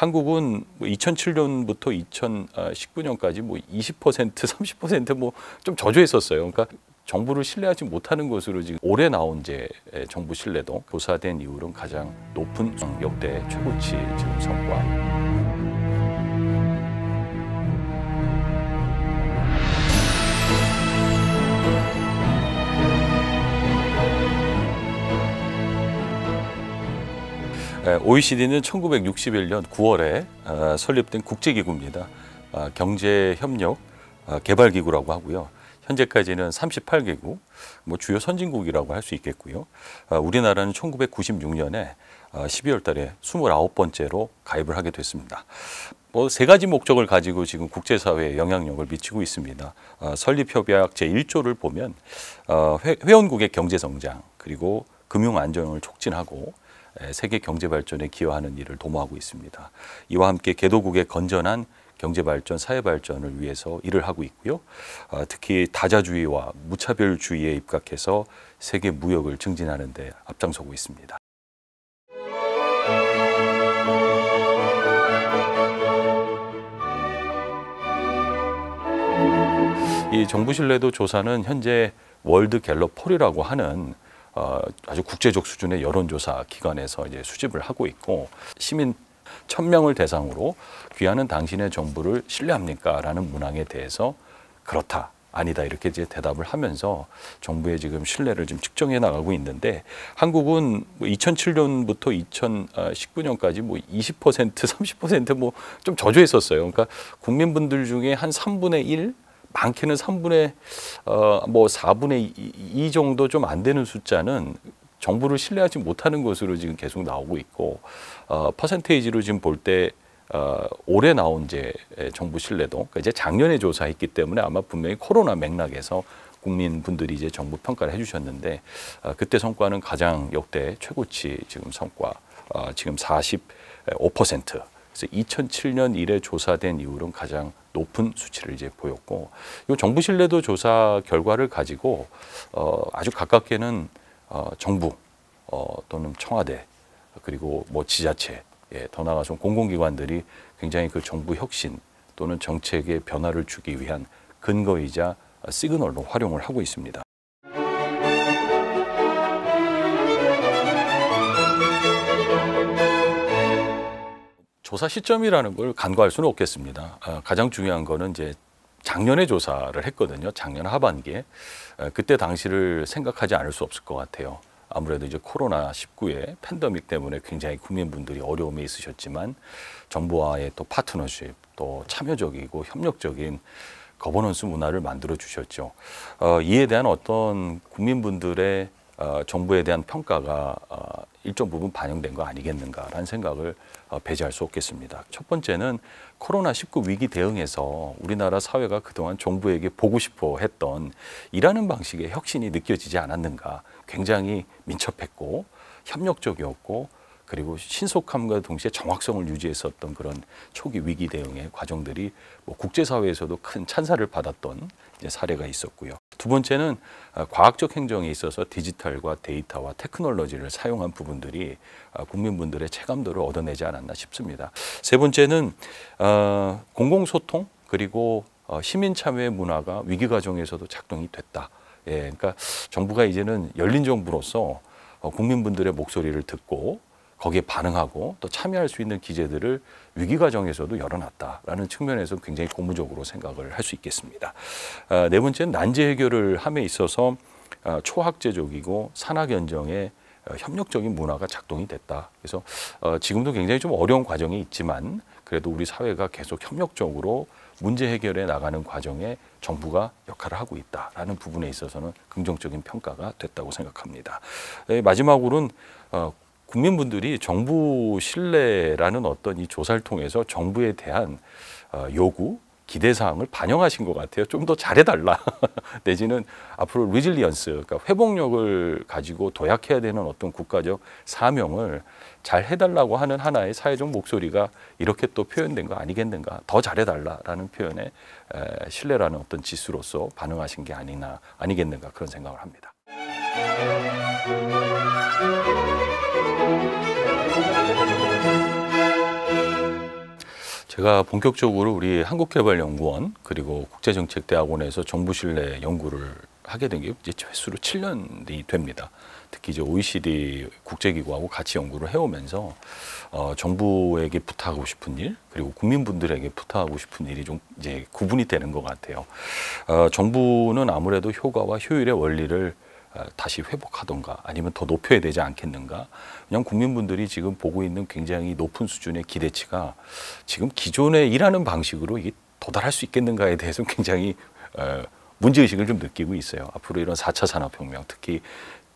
한국은 2007년부터 2019년까지 20%, 30% 좀 저조했었어요. 그러니까 정부를 신뢰하지 못하는 것으로 지금 올해 나온 이제 정부 신뢰도 조사된 이후로는 가장 높은 역대 최고치 지금 성과. OECD는 1961년 9월에 설립된 국제기구입니다. 경제협력 개발기구라고 하고요. 현재까지는 38개국, 주요 선진국이라고 할 수 있겠고요. 우리나라는 1996년에 12월 달에 29번째로 가입을 하게 됐습니다. 세 가지 목적을 가지고 지금 국제사회에 영향력을 미치고 있습니다. 설립협약 제1조를 보면 회원국의 경제성장 그리고 금융안정을 촉진하고 세계 경제 발전에 기여하는 일을 도모하고 있습니다. 이와 함께 개도국의 건전한 경제 발전, 사회 발전을 위해서 일을 하고 있고요. 특히 다자주의와 무차별주의에 입각해서 세계 무역을 증진하는 데 앞장서고 있습니다. 이 정부 신뢰도 조사는 현재 월드 갤럽 폴이라고 하는 아주 국제적 수준의 여론조사 기관에서 이제 수집을 하고 있고, 시민 1000명을 대상으로 귀하는 당신의 정부를 신뢰합니까? 라는 문항에 대해서 그렇다, 아니다 이렇게 이제 대답을 하면서 정부의 지금 신뢰를 좀 측정해 나가고 있는데, 한국은 2007년부터 2019년까지 20%, 30% 좀 저조했었어요. 그러니까 국민분들 중에 한 3분의 1, 많게는 4분의 2 정도 좀 안 되는 숫자는 정부를 신뢰하지 못하는 것으로 지금 계속 나오고 있고, 퍼센테이지로 지금 볼 때 올해 나온 이제 정부 신뢰도, 그러니까 이제 작년에 조사했기 때문에 아마 분명히 코로나 맥락에서 국민분들이 이제 정부 평가를 해주셨는데, 그때 성과는 가장 역대 최고치 지금 성과, 지금 45%. 그래서 2007년 이래 조사된 이후로는 가장 높은 수치를 이제 보였고, 이 정부 신뢰도 조사 결과를 가지고 아주 가깝게는 정부 또는 청와대 그리고 지자체, 더 나아가서 공공기관들이 굉장히 그 정부 혁신 또는 정책의 변화를 주기 위한 근거이자 시그널로 활용을 하고 있습니다. 조사 시점이라는 걸 간과할 수는 없겠습니다. 가장 중요한 거는 이제 작년에 조사를 했거든요. 작년 하반기에. 그때 당시를 생각하지 않을 수 없을 것 같아요. 아무래도 이제 코로나19의 팬데믹 때문에 굉장히 국민분들이 어려움에 있으셨지만, 정부와의 또 파트너십, 또 참여적이고 협력적인 거버넌스 문화를 만들어 주셨죠. 이에 대한 어떤 국민분들의 정부에 대한 평가가 일정 부분 반영된 거 아니겠는가라는 생각을 배제할 수 없겠습니다. 첫 번째는 코로나19 위기 대응에서 우리나라 사회가 그동안 정부에게 보고 싶어 했던 일하는 방식의 혁신이 느껴지지 않았는가. 굉장히 민첩했고 협력적이었고, 그리고 신속함과 동시에 정확성을 유지했었던 그런 초기 위기 대응의 과정들이 국제사회에서도 큰 찬사를 받았던 이제 사례가 있었고요. 두 번째는 과학적 행정에 있어서 디지털과 데이터와 테크놀로지를 사용한 부분들이 국민분들의 체감도를 얻어내지 않았나 싶습니다. 세 번째는 공공소통 그리고 시민 참여의 문화가 위기 과정에서도 작동이 됐다. 그러니까 정부가 이제는 열린 정부로서 국민분들의 목소리를 듣고 거기에 반응하고 또 참여할 수 있는 기제들을 위기 과정에서도 열어놨다라는 측면에서 굉장히 고무적으로 생각을 할 수 있겠습니다. 네 번째는 난제 해결을 함에 있어서 초학제적이고 산학연정의 협력적인 문화가 작동이 됐다. 그래서 지금도 굉장히 좀 어려운 과정이 있지만, 그래도 우리 사회가 계속 협력적으로 문제 해결해 나가는 과정에 정부가 역할을 하고 있다라는 부분에 있어서는 긍정적인 평가가 됐다고 생각합니다. 마지막으로는 국민분들이 정부 신뢰라는 어떤 이 조사를 통해서 정부에 대한 요구, 기대사항을 반영하신 것 같아요. 좀 더 잘해달라. 내지는 앞으로 리질리언스, 그러니까 회복력을 가지고 도약해야 되는 어떤 국가적 사명을 잘 해달라고 하는 하나의 사회적 목소리가 이렇게 또 표현된 거 아니겠는가. 더 잘해달라라는 표현에 신뢰라는 어떤 지수로서 반응하신 게 아니겠는가, 그런 생각을 합니다. 제가 본격적으로 우리 한국개발연구원 그리고 국제정책대학원에서 정부 신뢰 연구를 하게 된 게 이제 횟수로 7년이 됩니다. 특히 이제 OECD 국제기구하고 같이 연구를 해오면서 정부에게 부탁하고 싶은 일 그리고 국민분들에게 부탁하고 싶은 일이 좀 이제 구분이 되는 것 같아요. 정부는 아무래도 효과와 효율의 원리를 다시 회복하던가 아니면 더 높여야 되지 않겠는가. 그냥 국민분들이 지금 보고 있는 굉장히 높은 수준의 기대치가 지금 기존에 일하는 방식으로 이게 도달할 수 있겠는가에 대해서 굉장히 문제의식을 좀 느끼고 있어요. 앞으로 이런 4차 산업혁명, 특히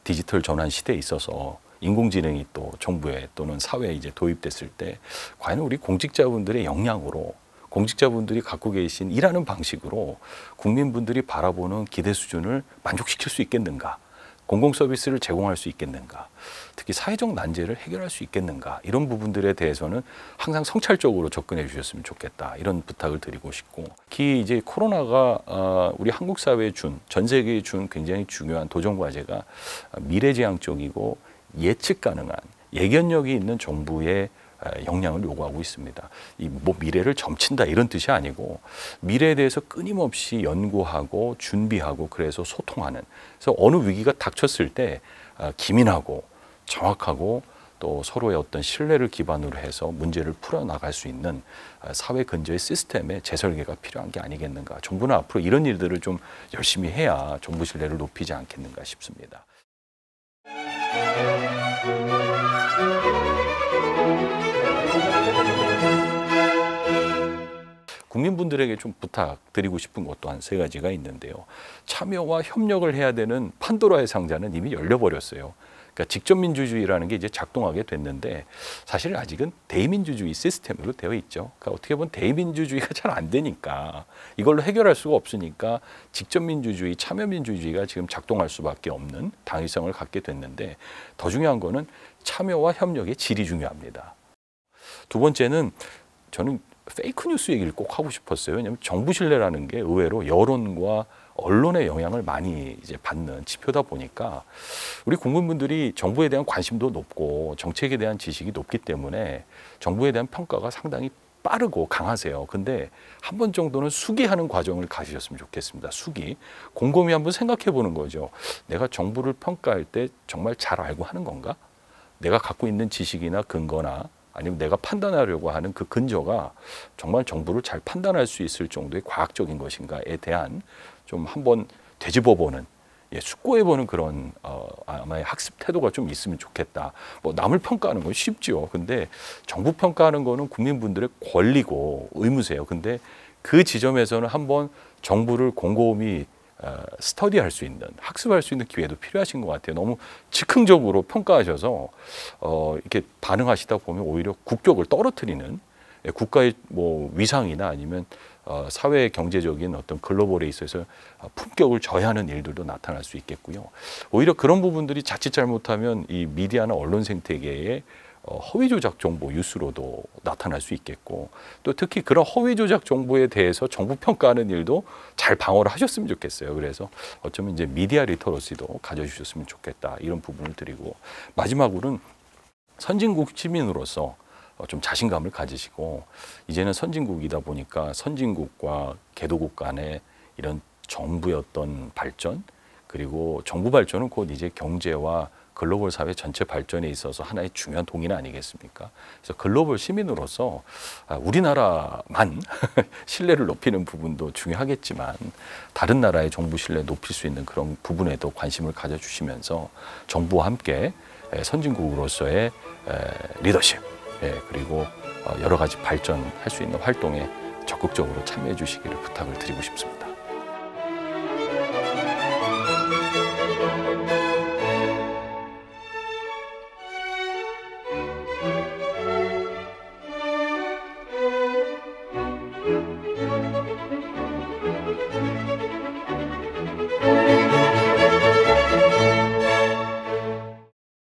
디지털 전환 시대에 있어서 인공지능이 또 정부에 또는 사회에 이제 도입됐을 때 과연 우리 공직자분들의 역량으로 공직자분들이 갖고 계신 일하는 방식으로 국민분들이 바라보는 기대 수준을 만족시킬 수 있겠는가? 공공 서비스를 제공할 수 있겠는가? 특히 사회적 난제를 해결할 수 있겠는가? 이런 부분들에 대해서는 항상 성찰적으로 접근해 주셨으면 좋겠다. 이런 부탁을 드리고 싶고, 특히 이제 코로나가 우리 한국 사회에 전 세계에 준 굉장히 중요한 도전 과제가 미래지향적이고 예측 가능한 예견력이 있는 정부의 역량을 요구하고 있습니다. 이 뭐 미래를 점친다 이런 뜻이 아니고 미래에 대해서 끊임없이 연구하고 준비하고 그래서 소통하는. 그래서 어느 위기가 닥쳤을 때 기민하고 정확하고 또 서로의 어떤 신뢰를 기반으로 해서 문제를 풀어나갈 수 있는 사회 근저의 시스템의 재설계가 필요한 게 아니겠는가. 정부는 앞으로 이런 일들을 좀 열심히 해야 정부 신뢰를 높이지 않겠는가 싶습니다. 국민분들에게 좀 부탁드리고 싶은 것도 한 3가지가 있는데요. 참여와 협력을 해야 되는 판도라의 상자는 이미 열려버렸어요. 그러니까 직접민주주의라는 게 이제 작동하게 됐는데 사실 아직은 대의민주주의 시스템으로 되어 있죠. 그러니까 어떻게 보면 대의민주주의가 잘 안 되니까 이걸로 해결할 수가 없으니까 직접민주주의, 참여민주주의가 지금 작동할 수밖에 없는 당위성을 갖게 됐는데 더 중요한 거는 참여와 협력의 질이 중요합니다. 두 번째는 저는 페이크 뉴스 얘기를 꼭 하고 싶었어요. 왜냐하면 정부 신뢰라는 게 의외로 여론과 언론의 영향을 많이 이제 받는 지표다 보니까 우리 국민분들이 정부에 대한 관심도 높고 정책에 대한 지식이 높기 때문에 정부에 대한 평가가 상당히 빠르고 강하세요. 근데 한 번 정도는 수기하는 과정을 가지셨으면 좋겠습니다. 수기. 곰곰이 한번 생각해 보는 거죠. 내가 정부를 평가할 때 정말 잘 알고 하는 건가? 내가 갖고 있는 지식이나 근거나 아니면 내가 판단하려고 하는 그 근저가 정말 정부를 잘 판단할 수 있을 정도의 과학적인 것인가에 대한 좀 한번 되짚어보는, 숙고해보는 그런 아마 학습 태도가 좀 있으면 좋겠다. 뭐 남을 평가하는 건 쉽죠. 근데 정부 평가하는 거는 국민분들의 권리고 의무세요. 근데 그 지점에서는 한번 정부를 곰곰이 스터디할 수 있는, 학습할 수 있는 기회도 필요하신 것 같아요. 너무 즉흥적으로 평가하셔서 이렇게 반응하시다 보면 오히려 국격을 떨어뜨리는, 국가의 뭐 위상이나 아니면 사회 경제적인 어떤 글로벌에 있어서 품격을 저해하는 일들도 나타날 수 있겠고요. 오히려 그런 부분들이 자칫 잘못하면 이 미디어나 언론 생태계에 허위 조작 정보 뉴스로도 나타날 수 있겠고, 또 특히 그런 허위 조작 정보에 대해서 정부 평가하는 일도 잘 방어를 하셨으면 좋겠어요. 그래서 어쩌면 이제 미디어 리터러시도 가져주셨으면 좋겠다, 이런 부분을 드리고, 마지막으로는 선진국 시민으로서 좀 자신감을 가지시고, 이제는 선진국이다 보니까 선진국과 개도국 간의 이런 정부의 어떤 발전, 그리고 정부 발전은 곧 이제 경제와 글로벌 사회 전체 발전에 있어서 하나의 중요한 동인 아니겠습니까? 그래서 글로벌 시민으로서 우리나라만 신뢰를 높이는 부분도 중요하겠지만 다른 나라의 정부 신뢰 높일 수 있는 그런 부분에도 관심을 가져주시면서 정부와 함께 선진국으로서의 리더십, 그리고 여러 가지 발전할 수 있는 활동에 적극적으로 참여해 주시기를 부탁을 드리고 싶습니다.